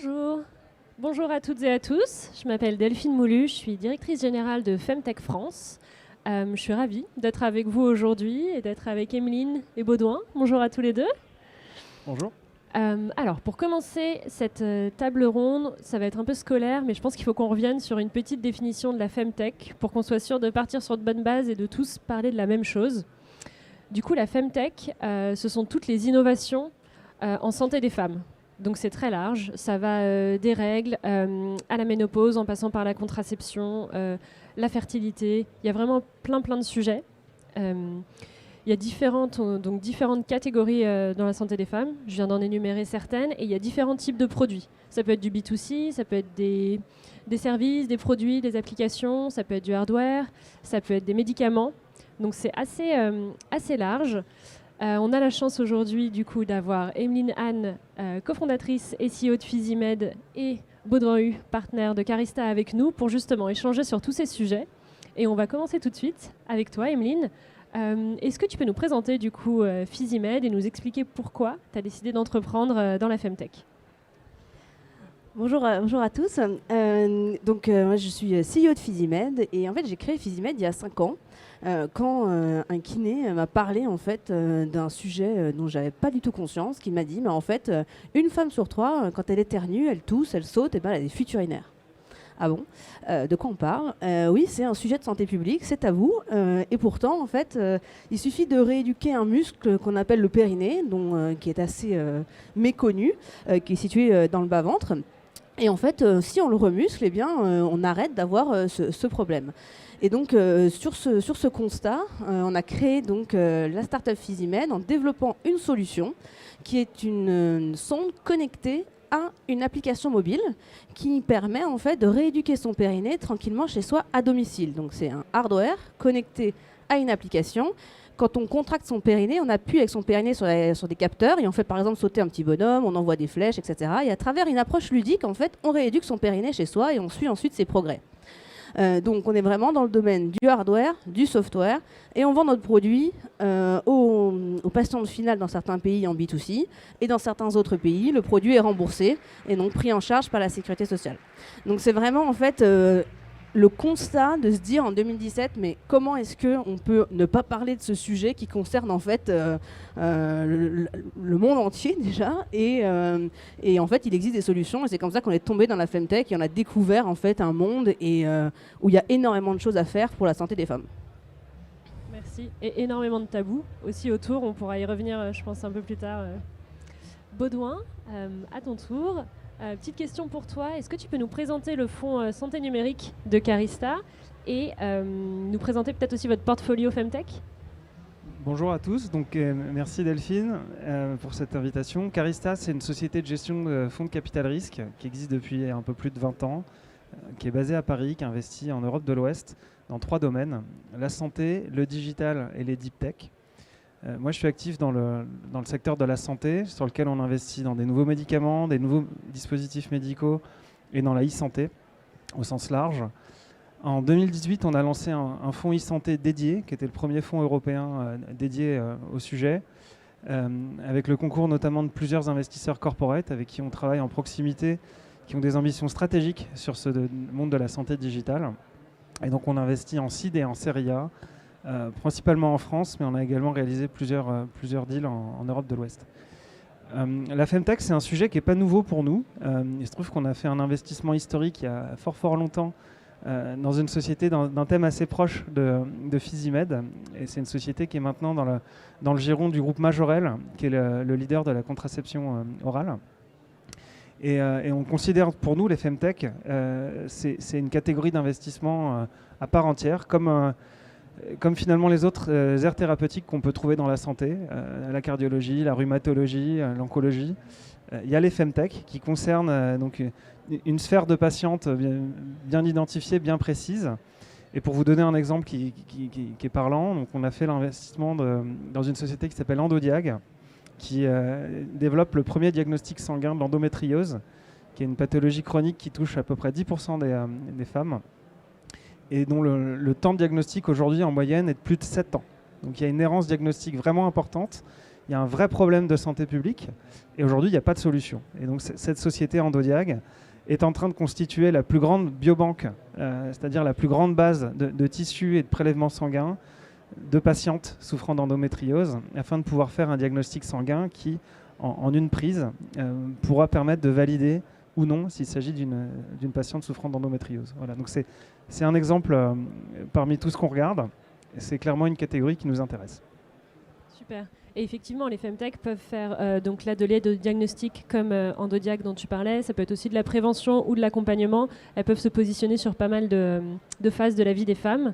Bonjour. Bonjour à toutes et à tous. Je m'appelle Delphine Moulu, je suis directrice générale de Femtech France. Je suis ravie d'être avec vous aujourd'hui et d'être avec Emeline et Baudouin. Bonjour à tous les deux. Bonjour. Alors, pour commencer cette table ronde, ça va être un peu scolaire, mais je pense qu'il faut qu'on revienne sur une petite définition de la Femtech pour qu'on soit sûr de partir sur de bonnes bases et de tous parler de la même chose. Du coup, la Femtech, ce sont toutes les innovations en santé des femmes. Donc c'est très large, ça va des règles à la ménopause en passant par la contraception, la fertilité. Il y a vraiment plein de sujets. Il y a différentes catégories dans la santé des femmes. Je viens d'en énumérer certaines. Et il y a différents types de produits. Ça peut être du B2C, ça peut être des services, des produits, des applications, ça peut être du hardware, ça peut être des médicaments. Donc c'est assez large. On a la chance aujourd'hui du coup d'avoir Emeline Anne, cofondatrice et CEO de Physimed, et Baudouin Hu, partenaire de Carista, avec nous pour justement échanger sur tous ces sujets. Et on va commencer tout de suite avec toi, Emeline. Est-ce que tu peux nous présenter du coup Physimed et nous expliquer pourquoi tu as décidé d'entreprendre dans la Femtech? Bonjour à tous. Moi, je suis CEO de Physimed et en fait j'ai créé Physimed il y a 5 ans quand un kiné m'a parlé en fait d'un sujet dont j'avais pas du tout conscience, qui m'a dit mais en fait une femme sur 3 quand elle éternue, elle tousse, elle saute, et ben elle a des fuites urinaires. Ah bon? De quoi on parle? Oui, c'est un sujet de santé publique, c'est tabou. Et pourtant, en fait, il suffit de rééduquer un muscle qu'on appelle le périnée, qui est assez méconnu, qui est situé dans le bas-ventre. Et en fait, si on le remuscle, eh bien, on arrête d'avoir ce problème. Et donc, sur ce constat, on a créé donc, la startup Physimed en développant une solution qui est une sonde connectée à une application mobile qui permet en fait de rééduquer son périnée tranquillement chez soi à domicile. Donc c'est un hardware connecté à une application. Quand on contracte son périnée, on appuie avec son périnée sur des capteurs et on fait par exemple sauter un petit bonhomme, on envoie des flèches, etc. Et à travers une approche ludique, en fait, on rééduque son périnée chez soi et on suit ensuite ses progrès. Donc on est vraiment dans le domaine du hardware, du software, et on vend notre produit aux patients finales dans certains pays en B2C, et dans certains autres pays, le produit est remboursé et donc pris en charge par la sécurité sociale. Donc c'est vraiment en fait le constat de se dire en 2017, mais comment est-ce qu'on peut ne pas parler de ce sujet qui concerne en fait le monde entier déjà, et en fait il existe des solutions, et c'est comme ça qu'on est tombé dans la Femtech et on a découvert en fait un monde où il y a énormément de choses à faire pour la santé des femmes. Merci. Et énormément de tabous aussi autour, on pourra y revenir je pense un peu plus tard. Baudouin, à ton tour. Petite question pour toi, est-ce que tu peux nous présenter le fonds santé numérique de Carista et nous présenter peut-être aussi votre portfolio Femtech? Bonjour à tous, donc merci Delphine pour cette invitation. Carista, c'est une société de gestion de fonds de capital risque qui existe depuis un peu plus de 20 ans, qui est basée à Paris, qui investit en Europe de l'Ouest dans 3 domaines, la santé, le digital et les deep tech. Moi, je suis actif dans le secteur de la santé, sur lequel on investit dans des nouveaux médicaments, des nouveaux dispositifs médicaux et dans la e-santé au sens large. En 2018, on a lancé un fonds e-santé dédié, qui était le premier fonds européen dédié au sujet, avec le concours notamment de plusieurs investisseurs corporate avec qui on travaille en proximité, qui ont des ambitions stratégiques sur ce monde de la santé digitale. Et donc, on investit en seed et en série A, principalement en France, mais on a également réalisé plusieurs deals en Europe de l'Ouest. La Femtech, c'est un sujet qui n'est pas nouveau pour nous. Il se trouve qu'on a fait un investissement historique il y a fort longtemps dans une société d'un thème assez proche de Physimed. Et c'est une société qui est maintenant dans le giron du groupe Majorel, qui est le leader de la contraception orale. Et on considère pour nous, les Femtech, c'est une catégorie d'investissement à part entière, comme finalement les autres aires thérapeutiques qu'on peut trouver dans la santé, la cardiologie, la rhumatologie, l'oncologie. Il y a les Femtech qui concernent donc une sphère de patientes bien identifiée, bien précise. Et pour vous donner un exemple qui est parlant, donc on a fait l'investissement dans une société qui s'appelle Endodiag, qui développe le premier diagnostic sanguin de l'endométriose, qui est une pathologie chronique qui touche à peu près 10% des femmes, et dont le temps de diagnostic aujourd'hui en moyenne est de plus de 7 ans. Donc il y a une errance diagnostique vraiment importante il y a un vrai problème de santé publique et aujourd'hui, il n'y a pas de solution. Et donc, cette société Endodiag est en train de constituer la plus grande biobanque, c'est-à-dire la plus grande base de tissus et de prélèvements sanguins de patientes souffrant d'endométriose afin de pouvoir faire un diagnostic sanguin qui, en une prise, pourra permettre de valider ou non s'il s'agit d'une patiente souffrant d'endométriose. Voilà, donc c'est un exemple parmi tout ce qu'on regarde. C'est clairement une catégorie qui nous intéresse. Super. Et effectivement, les femtech peuvent faire donc là de l'aide au diagnostic comme Endodiag dont tu parlais. Ça peut être aussi de la prévention ou de l'accompagnement. Elles peuvent se positionner sur pas mal de phases de la vie des femmes.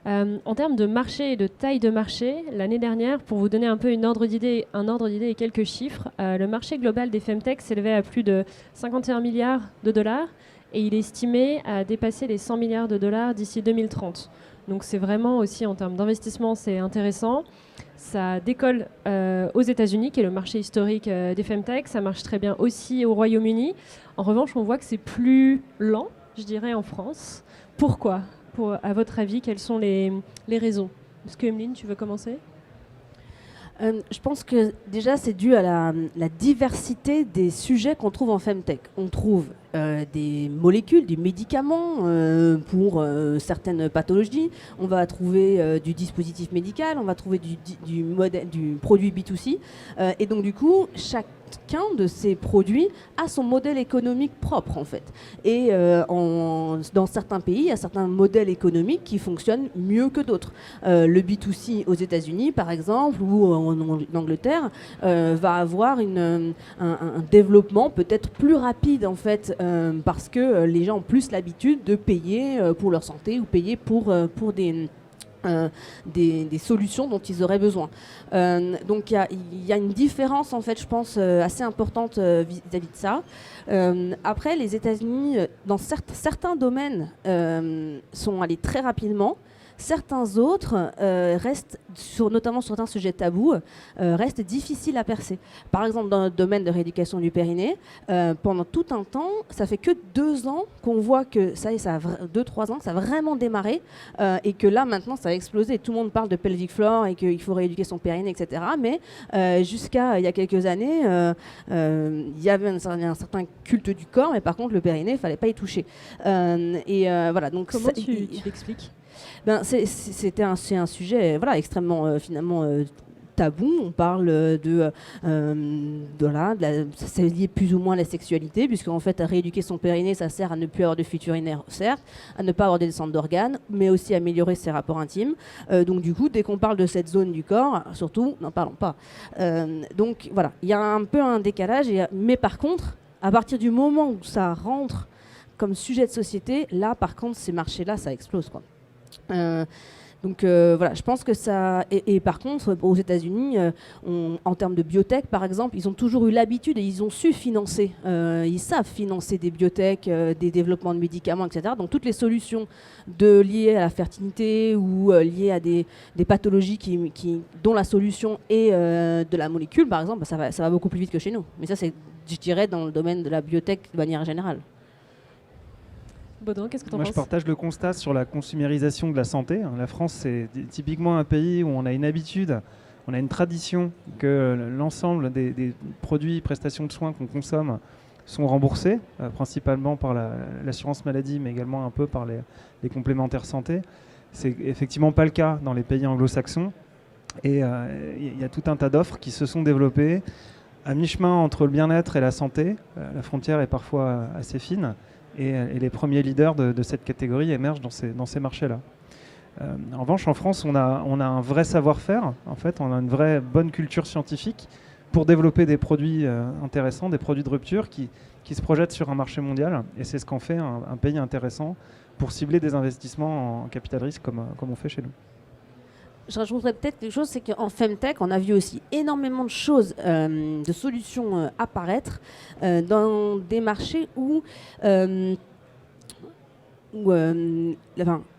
En termes de marché et de taille de marché, l'année dernière, pour vous donner un peu un ordre d'idée et quelques chiffres, le marché global des femtech s'élevait à plus de 51 milliards de dollars et il est estimé à dépasser les 100 milliards de dollars d'ici 2030. Donc c'est vraiment aussi en termes d'investissement, c'est intéressant. Ça décolle aux États-Unis, qui est le marché historique des femtech. Ça marche très bien aussi au Royaume-Uni. En revanche, on voit que c'est plus lent, je dirais, en France. Pourquoi ? À votre avis, quelles sont les raisons ? Est-ce que Emeline, tu veux commencer ? Je pense que déjà c'est dû à la diversité des sujets qu'on trouve en femtech. On trouve des molécules, des médicaments pour certaines pathologies. On va trouver du dispositif médical, on va trouver du produit B2C. Et donc du coup, chacun de ces produits a son modèle économique propre en fait. Et dans certains pays, il y a certains modèles économiques qui fonctionnent mieux que d'autres. Le B2C aux États-Unis, par exemple, ou en Angleterre, va avoir un développement peut-être plus rapide en fait, parce que les gens ont plus l'habitude de payer pour leur santé ou payer pour des solutions dont ils auraient besoin. Donc il y a une différence en fait, je pense, assez importante vis-à-vis de ça. Après, les États-Unis, dans certains domaines, sont allés très rapidement. Certains autres restent, notamment sur certains sujets tabous, restent difficiles à percer. Par exemple, dans le domaine de rééducation du périnée, pendant tout un temps, ça fait que 2 ans qu'on voit que ça 2-3 ans, que ça a vraiment démarré et que là, maintenant, ça a explosé. Tout le monde parle de pelvic floor et qu'il faut rééduquer son périnée, etc. Mais jusqu'à il y a quelques années, il y avait un certain culte du corps, mais par contre, le périnée, il ne fallait pas y toucher. Voilà, donc comment tu l'expliques ? C'est un sujet extrêmement finalement tabou. On parle c'est lié plus ou moins à la sexualité, puisqu'en fait, à rééduquer son périnée, ça sert à ne plus avoir de fuite urinaire, certes, à ne pas avoir des descentes d'organes, mais aussi à améliorer ses rapports intimes. Donc du coup, dès qu'on parle de cette zone du corps, surtout, n'en parlons pas. Donc voilà, il y a un peu un décalage, mais par contre, à partir du moment où ça rentre comme sujet de société, là, par contre, ces marchés-là, ça explose, quoi. Donc voilà, je pense que ça... Et par contre, aux États-Unis, en termes de biotech, par exemple, ils ont toujours eu l'habitude et ils ont su financer. Ils savent financer des biotech, des développements de médicaments, etc. Donc toutes les solutions liées à la fertilité ou liées à des pathologies dont la solution est de la molécule, par exemple, ça va beaucoup plus vite que chez nous. Mais ça, c'est, je dirais, dans le domaine de la biotech de manière générale. Baudouin, qu'est-ce que tu en Moi, penses ? je partage le constat sur la consumérisation de la santé. La France, c'est typiquement un pays où on a une habitude, on a une tradition que l'ensemble des produits, prestations de soins qu'on consomme sont remboursés, principalement par l'assurance maladie, mais également un peu par les complémentaires santé. C'est effectivement pas le cas dans les pays anglo-saxons. Et il y a tout un tas d'offres qui se sont développées à mi-chemin entre le bien-être et la santé. La frontière est parfois assez fine. Et les premiers leaders de cette catégorie émergent dans ces marchés-là. En revanche, en France, on a un vrai savoir-faire. En fait, on a une vraie bonne culture scientifique pour développer des produits intéressants, des produits de rupture qui se projettent sur un marché mondial. Et c'est ce qu'en fait un pays intéressant pour cibler des investissements en capital risque comme on fait chez nous. Je rajouterais peut-être quelque chose, c'est qu'en Femtech, on a vu aussi énormément de choses, de solutions apparaître dans des marchés où il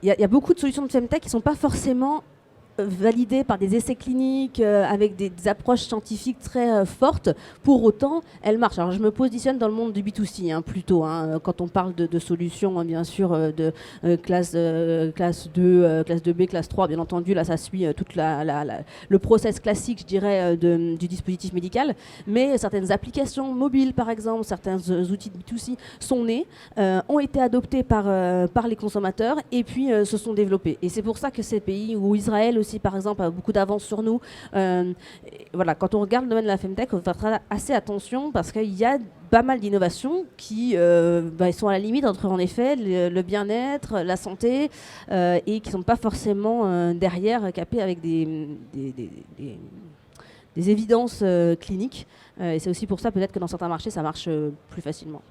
y a beaucoup de solutions de Femtech qui ne sont pas forcément validée par des essais cliniques avec des approches scientifiques très fortes. Pour autant, elle marche. Alors je me positionne dans le monde du B2C plutôt, quand on parle de solutions bien sûr de classe 2, classe 2B, classe 3, bien entendu, là ça suit tout le process classique, je dirais, du dispositif médical, mais certaines applications mobiles par exemple, certains outils de B2C sont nés, ont été adoptés par les consommateurs et puis se sont développés. Et c'est pour ça que ces pays, où Israël aussi par exemple a beaucoup d'avance sur nous, voilà, quand on regarde le domaine de la Femtech, on va faire assez attention parce qu'il y a pas mal d'innovations qui sont à la limite entre en effet le bien-être, la santé et qui ne sont pas forcément derrière capées avec des évidences cliniques. Et c'est aussi pour ça peut-être que dans certains marchés ça marche plus facilement.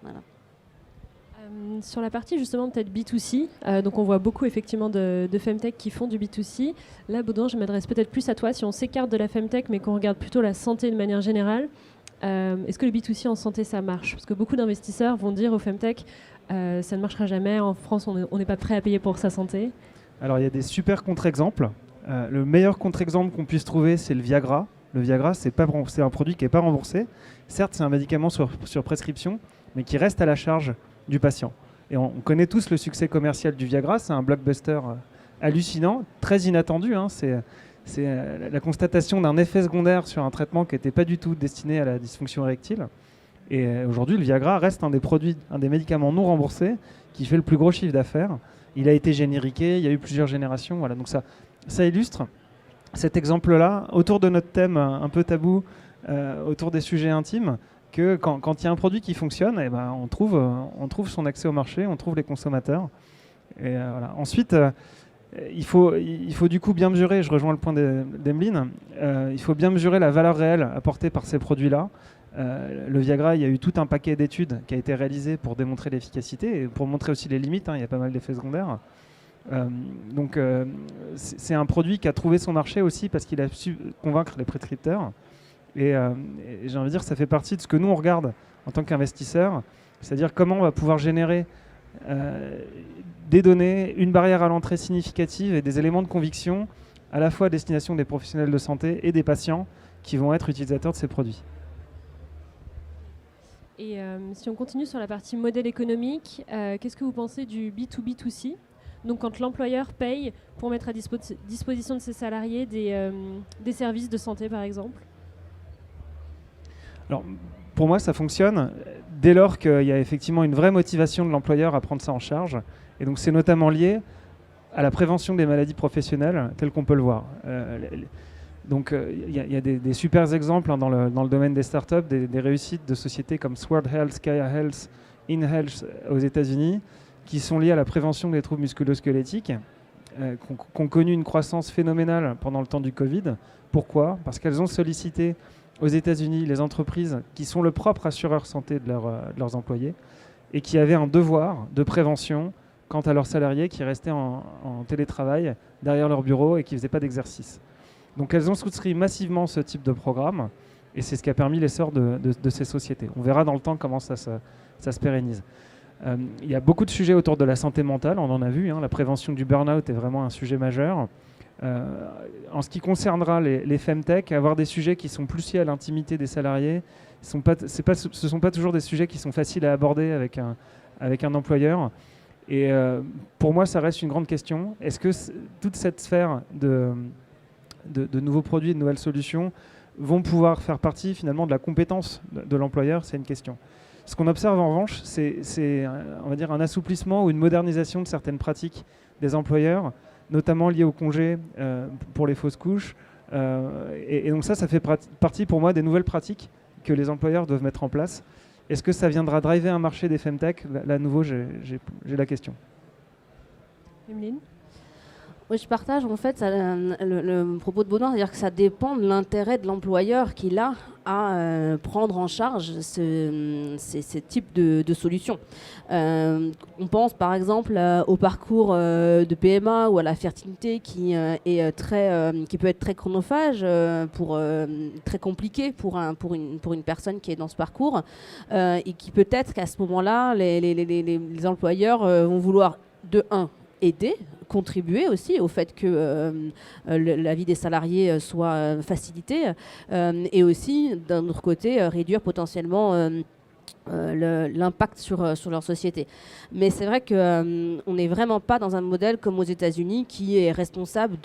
Voilà. Sur la partie justement peut-être B2C, donc on voit beaucoup effectivement de Femtech qui font du B2C. Là, Baudouin, je m'adresse peut-être plus à toi. Si on s'écarte de la Femtech mais qu'on regarde plutôt la santé de manière générale, est-ce que le B2C en santé ça marche? Parce que beaucoup d'investisseurs vont dire au Femtech ça ne marchera jamais, en France on n'est pas prêt à payer pour sa santé. Alors il y a des super contre-exemples. Le meilleur contre-exemple qu'on puisse trouver, c'est le Viagra. Le Viagra, c'est un produit qui n'est pas remboursé. Certes, c'est un médicament sur prescription, mais qui reste à la charge du patient. Et on connaît tous le succès commercial du Viagra, c'est un blockbuster hallucinant, très inattendu. C'est la constatation d'un effet secondaire sur un traitement qui n'était pas du tout destiné à la dysfonction érectile. Et aujourd'hui, le Viagra reste un des médicaments non remboursés qui fait le plus gros chiffre d'affaires. Il a été génériqué, il y a eu plusieurs générations. Voilà. Donc ça illustre cet exemple-là, autour de notre thème un peu tabou, autour des sujets intimes, que quand il y a un produit qui fonctionne, on trouve son accès au marché, on trouve les consommateurs. Et voilà. Ensuite, il faut du coup bien mesurer, je rejoins le point d'Emeline, il faut bien mesurer la valeur réelle apportée par ces produits-là. Le Viagra, il y a eu tout un paquet d'études qui a été réalisé pour démontrer l'efficacité et pour montrer aussi les limites, il y a pas mal d'effets secondaires. Donc c'est un produit qui a trouvé son marché aussi parce qu'il a su convaincre les prescripteurs. Et j'ai envie de dire que ça fait partie de ce que nous on regarde en tant qu'investisseurs, c'est-à-dire comment on va pouvoir générer des données, une barrière à l'entrée significative et des éléments de conviction à la fois à destination des professionnels de santé et des patients qui vont être utilisateurs de ces produits. Et si on continue sur la partie modèle économique, qu'est-ce que vous pensez du B2B2C ? Donc quand l'employeur paye pour mettre à disposition de ses salariés des services de santé par exemple ? Alors, pour moi, ça fonctionne dès lors qu'il y a effectivement une vraie motivation de l'employeur à prendre ça en charge. Et donc, c'est notamment lié à la prévention des maladies professionnelles, tel qu'on peut le voir. Donc, il y a des super exemples dans le domaine des startups, des réussites de sociétés comme Sword Health, Kaya Health, InHealth aux États-Unis, qui sont liées à la prévention des troubles musculo-squelettiques, qui ont connu une croissance phénoménale pendant le temps du Covid. Pourquoi ? Parce qu'elles ont sollicité aux États-Unis les entreprises qui sont le propre assureur santé de leurs employés et qui avaient un devoir de prévention quant à leurs salariés qui restaient en télétravail derrière leur bureau et qui ne faisaient pas d'exercice. Donc elles ont souscrit massivement ce type de programme et c'est ce qui a permis l'essor de ces sociétés. On verra dans le temps comment ça se pérennise. Il y a beaucoup de sujets autour de la santé mentale, on en a vu, la prévention du burn-out est vraiment un sujet majeur. En ce qui concernera les Femtech, avoir des sujets qui sont plus liés à l'intimité des salariés, ce ne sont pas toujours des sujets qui sont faciles à aborder avec un employeur. Et pour moi, ça reste une grande question. Est-ce que toute cette sphère de nouveaux produits, de nouvelles solutions vont pouvoir faire partie finalement de la compétence de l'employeur? C'est une question. Ce qu'on observe en revanche, c'est on va dire un assouplissement ou une modernisation de certaines pratiques des employeurs, notamment liées au congé pour les fausses couches. Et donc ça fait partie pour moi des nouvelles pratiques que les employeurs doivent mettre en place. Est-ce que ça viendra driver un marché des Femtech ? Là, à nouveau, j'ai la question. Emeline ? Oui, je partage en fait le propos de Baudouin, c'est-à-dire que ça dépend de l'intérêt de l'employeur qu'il a à prendre en charge ces types de solutions. On pense par exemple au parcours de PMA ou à la fertilité qui peut être très chronophage, très compliqué pour une personne qui est dans ce parcours et qui peut-être qu'à ce moment-là, les employeurs vont vouloir de 1 aider, contribuer aussi au fait que la vie des salariés soit facilitée et aussi, d'un autre côté, réduire potentiellement l'impact sur leur société. Mais c'est vrai qu'on n'est vraiment pas dans un modèle comme aux États-Unis qui est responsable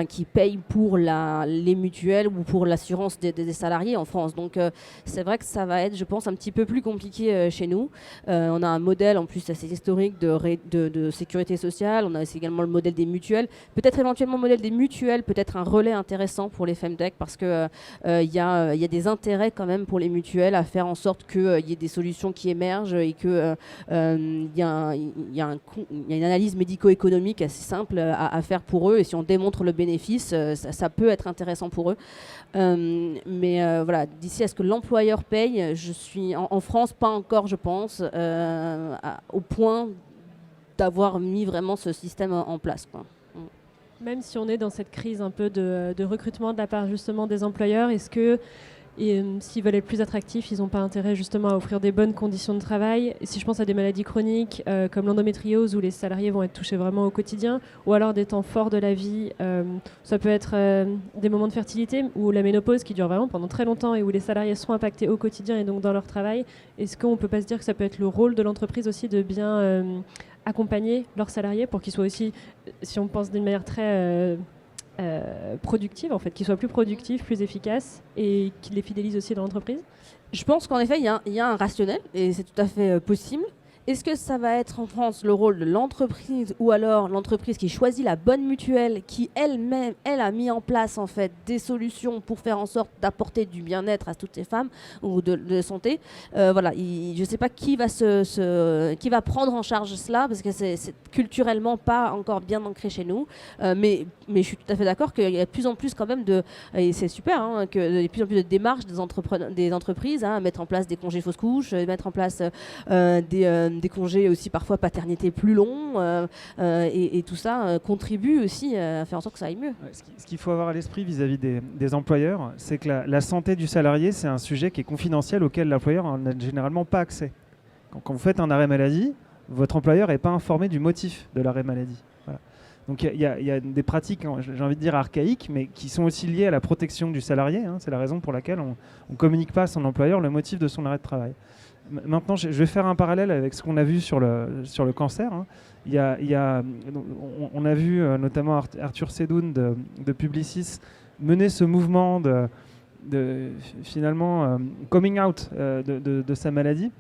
qui paye pour les mutuelles ou pour l'assurance des salariés en France. Donc c'est vrai que ça va être, je pense, un petit peu plus compliqué chez nous. On a un modèle en plus assez historique de sécurité sociale. On a aussi également le modèle des mutuelles. Peut-être éventuellement le modèle des mutuelles, peut-être un relais intéressant pour les femtech parce qu'il y a des intérêts quand même pour les mutuelles à faire en sorte qu'il y ait des solutions qui émergent et qu'il y a une analyse médico-économique assez simple à faire pour eux. Et si on démontre le bénéfice, ça peut être intéressant pour eux. Mais voilà, d'ici à ce que l'employeur paye, je suis en France, pas encore, je pense, au point d'avoir mis vraiment ce système en place, quoi. Même si on est dans cette crise un peu de recrutement de la part justement des employeurs, est-ce que s'ils veulent être plus attractifs, ils n'ont pas intérêt justement à offrir des bonnes conditions de travail? Et si je pense à des maladies chroniques comme l'endométriose où les salariés vont être touchés vraiment au quotidien, ou alors des temps forts de la vie, ça peut être des moments de fertilité ou la ménopause qui dure vraiment pendant très longtemps et où les salariés sont impactés au quotidien et donc dans leur travail. Est-ce qu'on ne peut pas se dire que ça peut être le rôle de l'entreprise aussi de bien accompagner leurs salariés pour qu'ils soient aussi, si on pense d'une manière très productive, en fait, qu'ils soient plus productifs, plus efficaces et qu'ils les fidélisent aussi dans l'entreprise? Je pense qu'en effet, il y a un rationnel et c'est tout à fait possible. Est-ce que ça va être en France le rôle de l'entreprise ou alors l'entreprise qui choisit la bonne mutuelle, qui elle-même, elle a mis en place en fait des solutions pour faire en sorte d'apporter du bien-être à toutes ces femmes ou de santé. Voilà, je ne sais pas qui va prendre en charge cela parce que c'est culturellement pas encore bien ancré chez nous. Mais je suis tout à fait d'accord qu'il y a de plus en plus quand même et c'est super, hein, qu'il y a de plus en plus de démarches des entreprises à mettre en place des congés fausses couches, mettre en place des congés aussi parfois paternité plus longs et tout ça contribue aussi à faire en sorte que ça aille mieux. Ce qu'il faut avoir à l'esprit vis-à-vis des employeurs, c'est que la santé du salarié, c'est un sujet qui est confidentiel auquel l'employeur n'a généralement pas accès. Quand vous faites un arrêt maladie, votre employeur n'est pas informé du motif de l'arrêt maladie. Voilà. Donc il y a des pratiques, j'ai envie de dire archaïques, mais qui sont aussi liées à la protection du salarié. Hein. C'est la raison pour laquelle on ne communique pas à son employeur le motif de son arrêt de travail. Maintenant, je vais faire un parallèle avec ce qu'on a vu sur le cancer. Hein. On a vu notamment Arthur Sedoun de Publicis mener ce mouvement de finalement coming out de sa maladie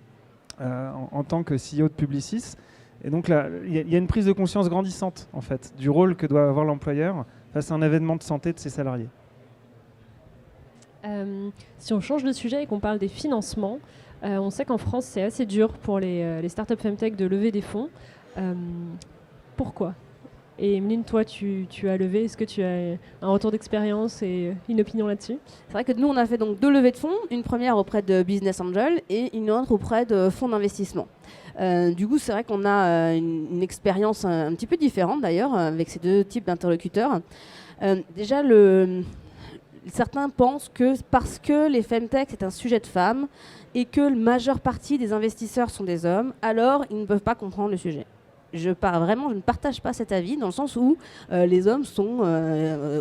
en tant que CEO de Publicis. Et donc là, il y a une prise de conscience grandissante en fait du rôle que doit avoir l'employeur face à un événement de santé de ses salariés. Si on change de sujet et qu'on parle des financements, on sait qu'en France, c'est assez dur pour les startups femtech de lever des fonds. Pourquoi? Et Emeline, toi, tu as levé. Est-ce que tu as un retour d'expérience et une opinion là-dessus? C'est vrai que nous, on a fait donc 2 levées de fonds. Une première auprès de Business Angel et une autre auprès de fonds d'investissement. Du coup, c'est vrai qu'on a une expérience un petit peu différente d'ailleurs avec ces 2 types d'interlocuteurs. Déjà, certains pensent que parce que les femtech, c'est un sujet de femmes et que la majeure partie des investisseurs sont des hommes, alors ils ne peuvent pas comprendre le sujet. Je ne partage pas cet avis dans le sens où les hommes sont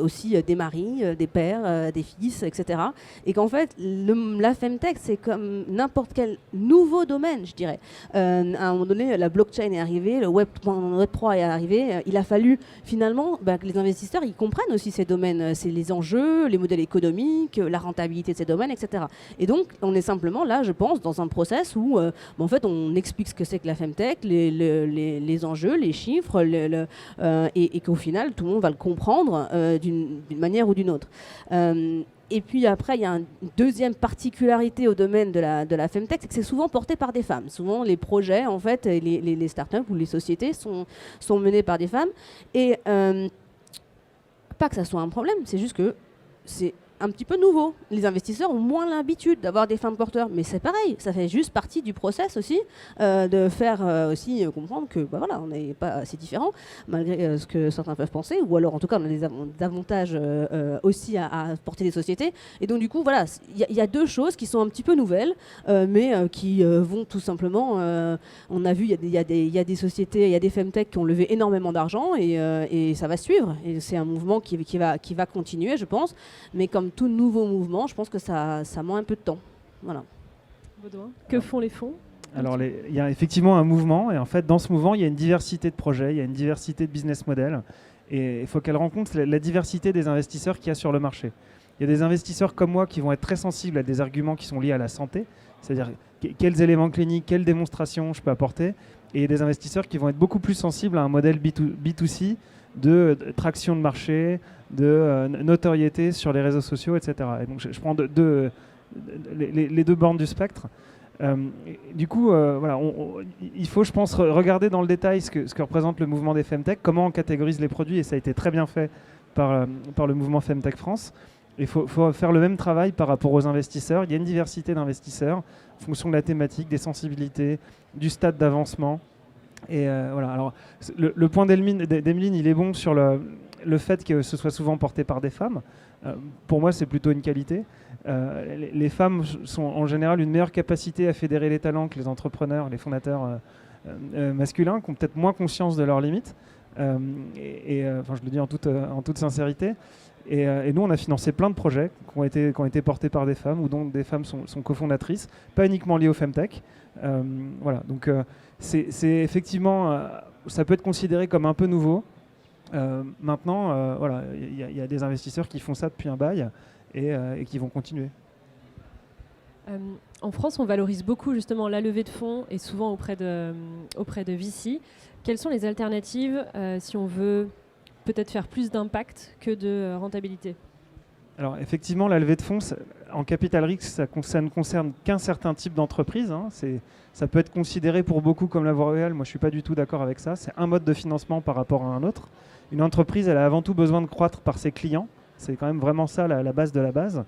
aussi des maris, des pères, des fils, etc. Et qu'en fait, la femtech, c'est comme n'importe quel nouveau domaine, je dirais. À un moment donné, la blockchain est arrivée, le Web 3 est arrivé. Il a fallu finalement que les investisseurs ils comprennent aussi ces domaines. C'est les enjeux, les modèles économiques, la rentabilité de ces domaines, etc. Et donc, on est simplement là, je pense, dans un process où en fait, on explique ce que c'est que la femtech, les enjeux, les chiffres, et qu'au final, tout le monde va le comprendre d'une manière ou d'une autre. Et puis après, il y a une deuxième particularité au domaine de la femtech, c'est que c'est souvent porté par des femmes. Souvent, les projets, en fait, les startups ou les sociétés sont menés par des femmes. Et pas que ça soit un problème, c'est juste que c'est un petit peu nouveau. Les investisseurs ont moins l'habitude d'avoir des femmes porteurs, mais c'est pareil, ça fait juste partie du process aussi, de faire aussi comprendre que voilà, on n'est pas si différents, malgré ce que certains peuvent penser, ou alors en tout cas on a des avantages aussi à porter des sociétés. Et donc du coup, voilà, il y a deux choses qui sont un petit peu nouvelles, mais qui vont tout simplement, on a vu, il y a des sociétés, il y a des femtech qui ont levé énormément d'argent, et ça va suivre, et c'est un mouvement qui va continuer, je pense, mais comme tout nouveau mouvement, je pense que ça met un peu de temps. Voilà. Baudouin, que font les fonds ? Alors, il y a effectivement un mouvement, et en fait, dans ce mouvement, il y a une diversité de projets, il y a une diversité de business models, et il faut qu'elle rencontre la diversité des investisseurs qu'il y a sur le marché. Il y a des investisseurs comme moi qui vont être très sensibles à des arguments qui sont liés à la santé, c'est-à-dire quels éléments cliniques, quelles démonstrations je peux apporter, et il y a des investisseurs qui vont être beaucoup plus sensibles à un modèle B2C, de traction de marché, de notoriété sur les réseaux sociaux, etc. Et donc je prends les deux bornes du spectre. Du coup, voilà, il faut, je pense, regarder dans le détail ce que représente le mouvement des Femtech, comment on catégorise les produits, et ça a été très bien fait par le mouvement Femtech France. Il faut faire le même travail par rapport aux investisseurs. Il y a une diversité d'investisseurs en fonction de la thématique, des sensibilités, du stade d'avancement. Et voilà. Alors, le point d'Emeline, il est bon sur le fait que ce soit souvent porté par des femmes. Pour moi, c'est plutôt une qualité. Les femmes sont en général une meilleure capacité à fédérer les talents que les entrepreneurs, les fondateurs masculins, qui ont peut-être moins conscience de leurs limites. Enfin, je le dis en toute sincérité. Et nous, on a financé plein de projets qui ont été portés par des femmes ou dont des femmes sont cofondatrices, pas uniquement liées au Femtech. Voilà, donc c'est effectivement, ça peut être considéré comme un peu nouveau. Maintenant, voilà, il y a des investisseurs qui font ça depuis un bail et qui vont continuer. En France, on valorise beaucoup justement la levée de fonds et souvent auprès de VC. Quelles sont les alternatives si on veut peut-être faire plus d'impact que de rentabilité ? Alors effectivement, la levée de fonds, en capital risque, ça ne concerne qu'un certain type d'entreprise. Hein. Ça peut être considéré pour beaucoup comme la voie royale. Moi, je ne suis pas du tout d'accord avec ça. C'est un mode de financement par rapport à un autre. Une entreprise, elle a avant tout besoin de croître par ses clients. C'est quand même vraiment ça la base de la base.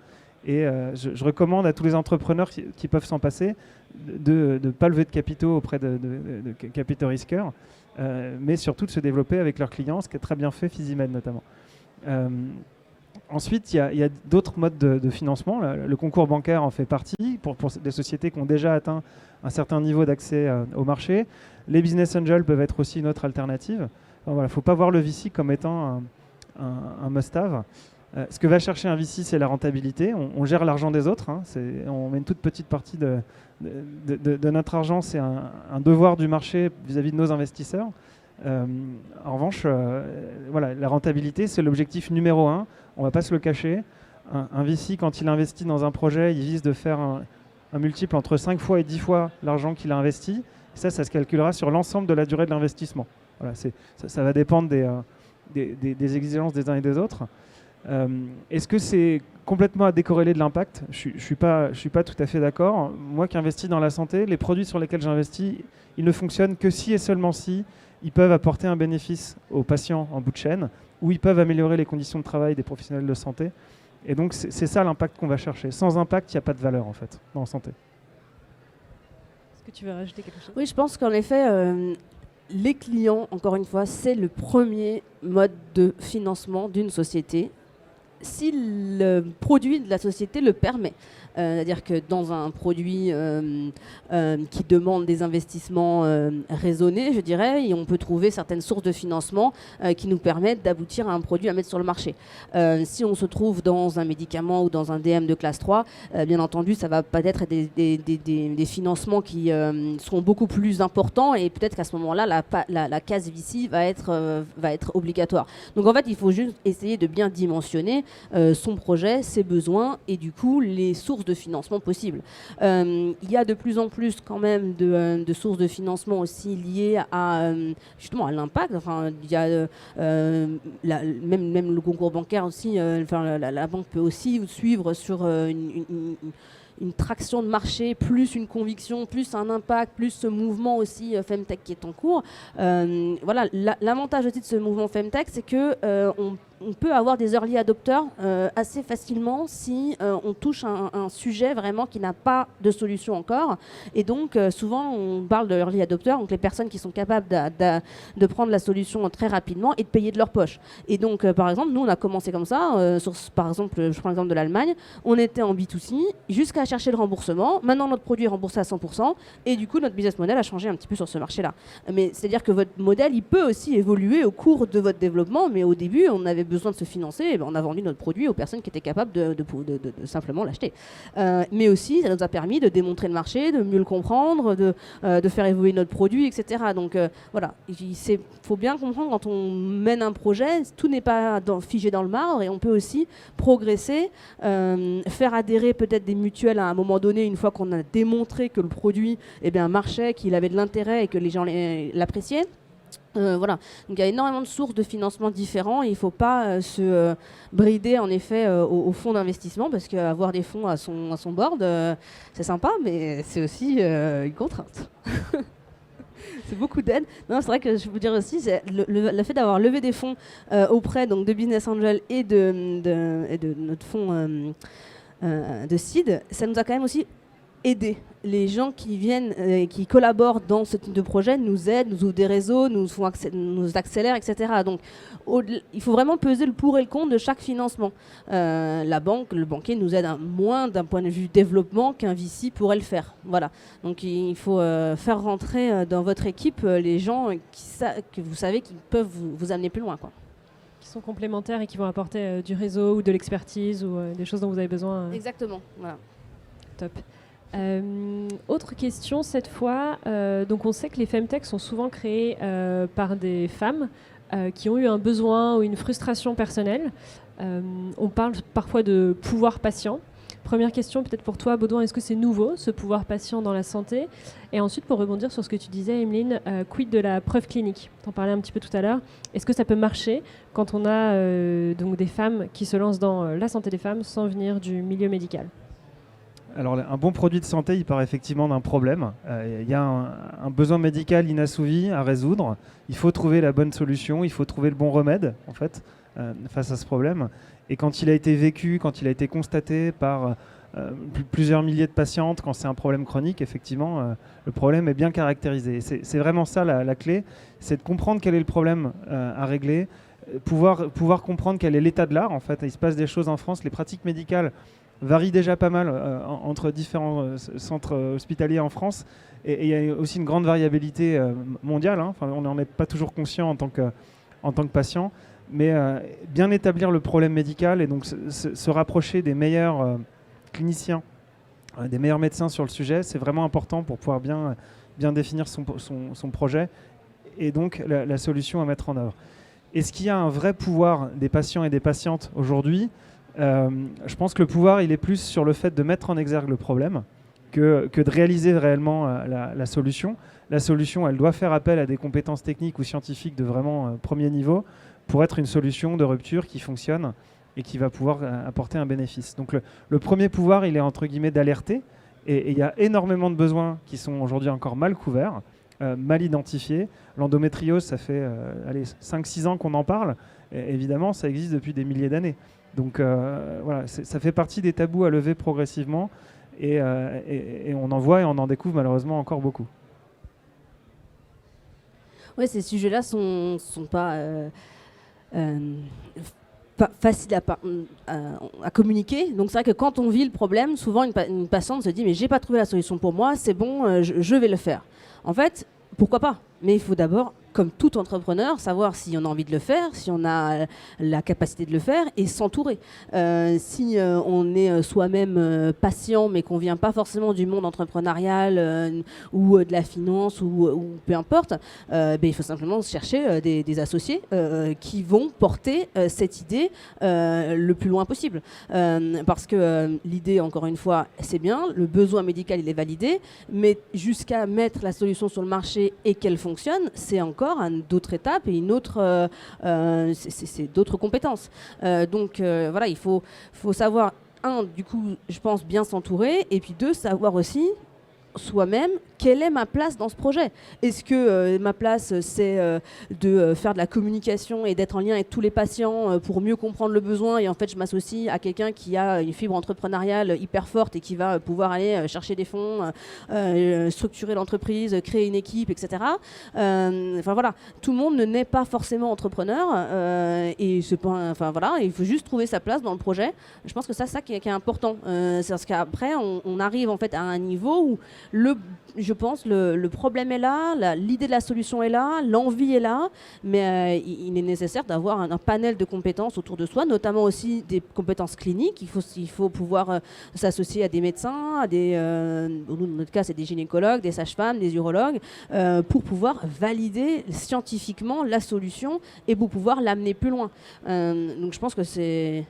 Et je recommande à tous les entrepreneurs qui peuvent s'en passer de ne pas lever de capitaux auprès de capitaux risqueurs, mais surtout de se développer avec leurs clients, ce qui est très bien fait, Physimed notamment. Ensuite, il y a d'autres modes de financement. Le concours bancaire en fait partie pour des sociétés qui ont déjà atteint un certain niveau d'accès au marché. Les business angels peuvent être aussi une autre alternative. Il ne faut pas voir le VC comme étant un must-have. Ce que va chercher un VC, c'est la rentabilité. On gère l'argent des autres. Hein. On met une toute petite partie de notre argent. C'est un devoir du marché vis-à-vis de nos investisseurs. En revanche, voilà, la rentabilité, c'est l'objectif numéro 1. On ne va pas se le cacher. Un VC, quand il investit dans un projet, il vise de faire un multiple entre 5 fois et 10 fois l'argent qu'il a investi. Ça se calculera sur l'ensemble de la durée de l'investissement. Voilà, ça va dépendre des exigences des uns et des autres. Est-ce que c'est complètement à décorréler de l'impact ? Je ne suis pas tout à fait d'accord. Moi qui investis dans la santé, les produits sur lesquels j'investis, ils ne fonctionnent que si et seulement si ils peuvent apporter un bénéfice aux patients en bout de chaîne, ou ils peuvent améliorer les conditions de travail des professionnels de santé. Et donc c'est ça l'impact qu'on va chercher. Sans impact, il n'y a pas de valeur en fait dans la santé. Est-ce que tu veux rajouter quelque chose ? Oui, je pense qu'en effet, les clients, encore une fois, c'est le premier mode de financement d'une société, si le produit de la société le permet. C'est-à-dire que dans un produit qui demande des investissements raisonnés, je dirais, et on peut trouver certaines sources de financement qui nous permettent d'aboutir à un produit à mettre sur le marché. Si on se trouve dans un médicament ou dans un DM de classe 3, bien entendu, ça va peut-être être des financements qui seront beaucoup plus importants, et peut-être qu'à ce moment-là, la case VC va être obligatoire. Donc en fait, il faut juste essayer de bien dimensionner son projet, ses besoins, et du coup, les sources de financement possibles. Il y a de plus en plus quand même de sources de financement aussi liées à justement à l'impact. Enfin, il y a même le concours bancaire aussi. La banque peut aussi suivre sur une traction de marché, plus une conviction, plus un impact, plus ce mouvement aussi Femtech qui est en cours. Voilà, l'avantage aussi de ce mouvement Femtech, c'est que on peut avoir des early adopters assez facilement si on touche un sujet vraiment qui n'a pas de solution encore. Et donc, souvent, on parle de early adopters, donc les personnes qui sont capables de prendre la solution très rapidement et de payer de leur poche. Et donc, par exemple, nous, on a commencé comme ça. Par exemple, je prends l'exemple de l'Allemagne. On était en B2C jusqu'à chercher le remboursement. Maintenant, notre produit est remboursé à 100%. Et du coup, notre business model a changé un petit peu sur ce marché-là. Mais c'est-à-dire que votre modèle, il peut aussi évoluer au cours de votre développement. Mais au début, on avait besoin de se financer, et ben on a vendu notre produit aux personnes qui étaient capables de simplement l'acheter. Mais aussi, ça nous a permis de démontrer le marché, de mieux le comprendre, de faire évoluer notre produit, etc. Donc voilà, il faut bien comprendre quand on mène un projet, tout n'est pas figé dans le marbre et on peut aussi progresser, faire adhérer peut-être des mutuelles à un moment donné, une fois qu'on a démontré que le produit marchait, qu'il avait de l'intérêt et que les gens l'appréciaient. Voilà, donc il y a énormément de sources de financement différents et il ne faut pas se brider en effet au fonds d'investissement parce qu'avoir des fonds à son board, c'est sympa, mais c'est aussi une contrainte. C'est beaucoup d'aide. Non, c'est vrai que je veux dire aussi, c'est le fait d'avoir levé des fonds auprès donc, de Business Angel et de notre fonds de seed, ça nous a quand même aussi aider. Les gens qui viennent et qui collaborent dans ce type de projet nous aident, nous ouvrent des réseaux, nous accélèrent, etc. Donc, il faut vraiment peser le pour et le contre de chaque financement. Le banquier nous aide moins d'un point de vue développement qu'un VC pourrait le faire. Voilà. Donc, il faut faire rentrer dans votre équipe les gens que vous savez qui peuvent vous amener plus loin, quoi. Qui sont complémentaires et qui vont apporter du réseau ou de l'expertise ou des choses dont vous avez besoin. Exactement. Voilà. Top. Autre question cette fois, donc on sait que les femtech sont souvent créées par des femmes qui ont eu un besoin ou une frustration personnelle. On parle parfois de pouvoir patient. Première question peut-être pour toi Baudouin, est-ce que c'est nouveau ce pouvoir patient dans la santé? Et ensuite pour rebondir sur ce que tu disais Emeline, quid de la preuve clinique? T'en parlais un petit peu tout à l'heure. Est-ce que ça peut marcher quand on a donc des femmes qui se lancent dans la santé des femmes sans venir du milieu médical? Alors, un bon produit de santé, il part effectivement d'un problème. Il y a un besoin médical inassouvi à résoudre. Il faut trouver la bonne solution, il faut trouver le bon remède, en fait, face à ce problème. Et quand il a été vécu, quand il a été constaté par plusieurs milliers de patientes, quand c'est un problème chronique, effectivement, le problème est bien caractérisé. C'est vraiment ça la clé, c'est de comprendre quel est le problème à régler, pouvoir comprendre quel est l'état de l'art. En fait, il se passe des choses en France, les pratiques médicales varie déjà pas mal entre différents centres hospitaliers en France. Et il y a aussi une grande variabilité mondiale. Hein. Enfin, on n'en est pas toujours conscient en tant que patient. Mais bien établir le problème médical et donc se rapprocher des meilleurs cliniciens, des meilleurs médecins sur le sujet, c'est vraiment important pour pouvoir bien définir son projet et donc la solution à mettre en œuvre. Est-ce qu'il y a un vrai pouvoir des patients et des patientes aujourd'hui ? Je pense que le pouvoir, il est plus sur le fait de mettre en exergue le problème que de réaliser réellement la solution. La solution, elle doit faire appel à des compétences techniques ou scientifiques de vraiment premier niveau pour être une solution de rupture qui fonctionne et qui va pouvoir apporter un bénéfice. Donc le premier pouvoir, il est entre guillemets d'alerter. Et il y a énormément de besoins qui sont aujourd'hui encore mal couverts, mal identifiés. L'endométriose, ça fait 5-6 ans qu'on en parle. Et évidemment, ça existe depuis des milliers d'années. Donc voilà, ça fait partie des tabous à lever progressivement et on en voit et on en découvre malheureusement encore beaucoup. Oui, ces sujets-là sont pas faciles à communiquer. Donc c'est vrai que quand on vit le problème, souvent une patiente se dit mais j'ai pas trouvé la solution pour moi, c'est bon, je vais le faire. En fait, pourquoi pas? Mais il faut d'abord, comme tout entrepreneur, savoir si on a envie de le faire, si on a la capacité de le faire et s'entourer. Si on est soi-même patient mais qu'on ne vient pas forcément du monde entrepreneurial ou de la finance ou peu importe, il faut simplement chercher des associés qui vont porter cette idée le plus loin possible. Parce que l'idée, encore une fois, c'est bien, le besoin médical il est validé, mais jusqu'à mettre la solution sur le marché et qu'elle fonctionne, c'est encore d'autres étapes et c'est d'autres compétences. Donc voilà, il faut savoir, du coup, je pense bien s'entourer, et puis deux, savoir aussi soi-même quelle est ma place dans ce projet? Est-ce que ma place, c'est de faire de la communication et d'être en lien avec tous les patients pour mieux comprendre le besoin, et en fait je m'associe à quelqu'un qui a une fibre entrepreneuriale hyper forte et qui va pouvoir aller chercher des fonds, structurer l'entreprise, créer une équipe, etc. Enfin voilà, tout le monde ne naît pas forcément entrepreneur, et c'est pas, enfin voilà, il faut juste trouver sa place dans le projet. Je pense que ça qui est important, c'est parce qu'après on arrive en fait à un niveau où je pense le problème est là, l'idée de la solution est là, l'envie est là, mais il est nécessaire d'avoir un panel de compétences autour de soi, notamment aussi des compétences cliniques. Il faut pouvoir s'associer à des médecins, dans notre cas c'est des gynécologues, des sages-femmes, des urologues, pour pouvoir valider scientifiquement la solution et pour pouvoir l'amener plus loin. Donc je pense que c'est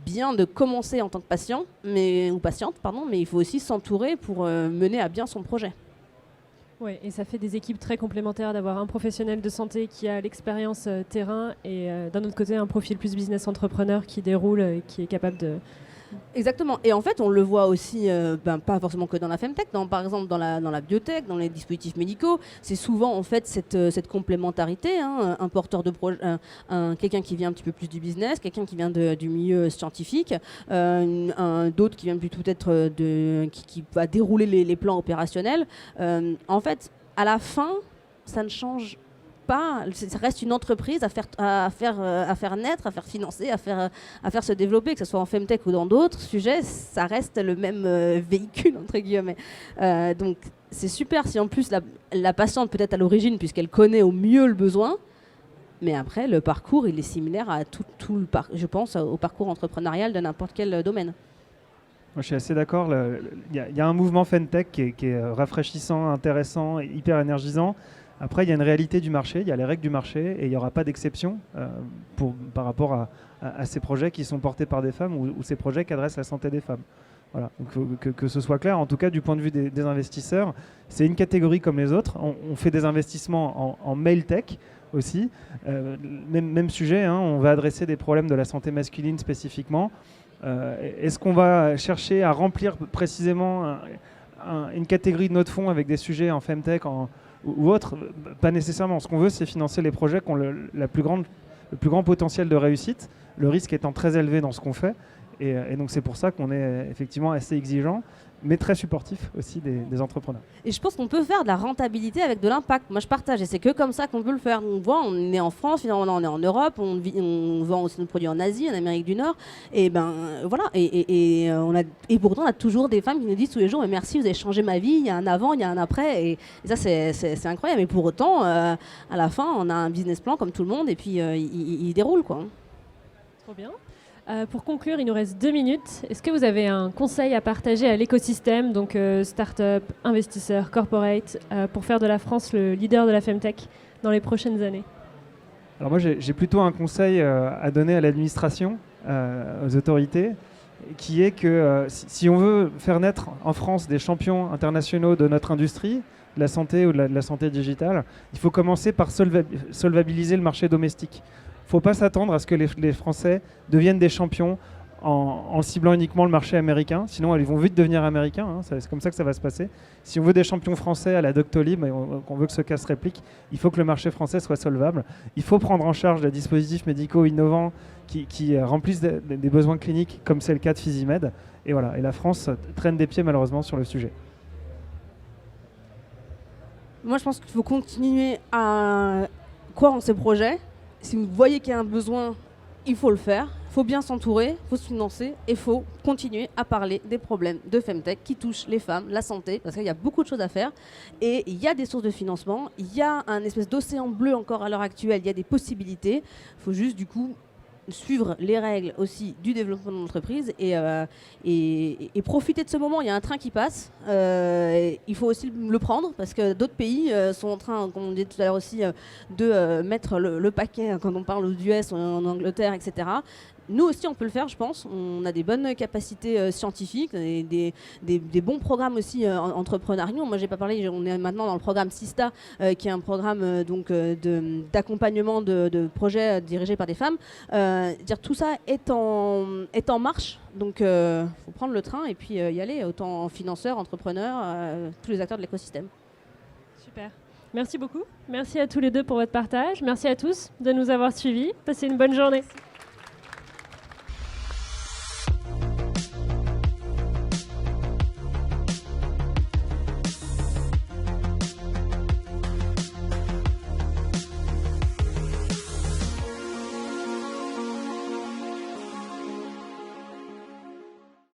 bien de commencer en tant que patient, ou patiente, mais il faut aussi s'entourer pour mener à bien son projet. Oui, et ça fait des équipes très complémentaires d'avoir un professionnel de santé qui a l'expérience terrain et d'un autre côté un profil plus business entrepreneur qui déroule et qui est capable de... Exactement. Et en fait, on le voit aussi, pas forcément que dans la femtech, par exemple dans la biotech, dans les dispositifs médicaux. C'est souvent en fait cette complémentarité, un porteur de projet, quelqu'un qui vient un petit peu plus du business, quelqu'un qui vient du milieu scientifique, d'autres qui vient plutôt peut-être qui va dérouler les plans opérationnels. En fait, à la fin, ça ne change pas, ça reste une entreprise à faire naître, à faire financer, à faire se développer, que ce soit en femtech ou dans d'autres sujets, ça reste le même véhicule entre guillemets. Donc c'est super si en plus la patiente peut-être à l'origine puisqu'elle connaît au mieux le besoin, mais après le parcours il est similaire à je pense au parcours entrepreneurial de n'importe quel domaine. Moi, je suis assez d'accord. Il y a un mouvement FinTech qui est rafraîchissant, intéressant, et hyper énergisant. Après, il y a une réalité du marché, il y a les règles du marché, et il n'y aura pas d'exception par rapport à ces projets qui sont portés par des femmes ou ces projets qui adressent la santé des femmes. Voilà. Donc, que ce soit clair, en tout cas du point de vue des investisseurs, c'est une catégorie comme les autres. On fait des investissements en male tech aussi. Même sujet, on va adresser des problèmes de la santé masculine spécifiquement. Est-ce qu'on va chercher à remplir précisément une catégorie de notre fonds avec des sujets en femtech ou autres? Pas nécessairement. Ce qu'on veut, c'est financer les projets qui ont le plus grand potentiel de réussite, le risque étant très élevé dans ce qu'on fait. Et donc c'est pour ça qu'on est effectivement assez exigeant, mais très supportif aussi des entrepreneurs. Et je pense qu'on peut faire de la rentabilité avec de l'impact. Moi je partage, et c'est que comme ça qu'on peut le faire. On voit, on est en France, finalement on est en Europe, on vend aussi nos produits en Asie, en Amérique du Nord, et ben voilà. Et pourtant on a toujours des femmes qui nous disent tous les jours, mais merci, vous avez changé ma vie, il y a un avant, il y a un après, et ça c'est incroyable. Et pour autant, à la fin, on a un business plan comme tout le monde, et puis il déroule quoi. Trop bien. Pour conclure, il nous reste 2 minutes. Est-ce que vous avez un conseil à partager à l'écosystème, donc start-up, investisseurs, corporate, pour faire de la France le leader de la femtech dans les prochaines années? Alors moi, j'ai plutôt un conseil à donner à l'administration, aux autorités, qui est que si on veut faire naître en France des champions internationaux de notre industrie, de la santé ou de la santé digitale, il faut commencer par solvabiliser le marché domestique. Il ne faut pas s'attendre à ce que les Français deviennent des champions en ciblant uniquement le marché américain. Sinon, ils vont vite devenir américains. C'est comme ça que ça va se passer. Si on veut des champions français à la Doctolib, et qu'on veut que ce cas se réplique, il faut que le marché français soit solvable. Il faut prendre en charge des dispositifs médicaux innovants qui remplissent des besoins cliniques, comme c'est le cas de Physimed. Et voilà. Et la France traîne des pieds malheureusement sur le sujet. Moi, je pense qu'il faut continuer à croire en ces projets. Si vous voyez qu'il y a un besoin, il faut le faire. Il faut bien s'entourer, il faut se financer et il faut continuer à parler des problèmes de femtech qui touchent les femmes, la santé, parce qu'il y a beaucoup de choses à faire. Et il y a des sources de financement, il y a un espèce d'océan bleu encore à l'heure actuelle, il y a des possibilités. Il faut juste du coup suivre les règles aussi du développement de l'entreprise et profiter de ce moment. Il y a un train qui passe, il faut aussi le prendre parce que d'autres pays sont en train, comme on disait tout à l'heure aussi, de mettre le paquet quand on parle aux US, en Angleterre, etc. nous aussi, on peut le faire, je pense. On a des bonnes capacités scientifiques, des bons programmes aussi entrepreneuriaux. Moi, j'ai pas parlé, on est maintenant dans le programme SISTA, qui est un programme d'accompagnement de projets dirigés par des femmes. Tout ça est en marche, donc il faut prendre le train et puis y aller, autant financeurs, entrepreneurs, tous les acteurs de l'écosystème. Super. Merci beaucoup. Merci à tous les deux pour votre partage. Merci à tous de nous avoir suivis. Passez une bonne journée.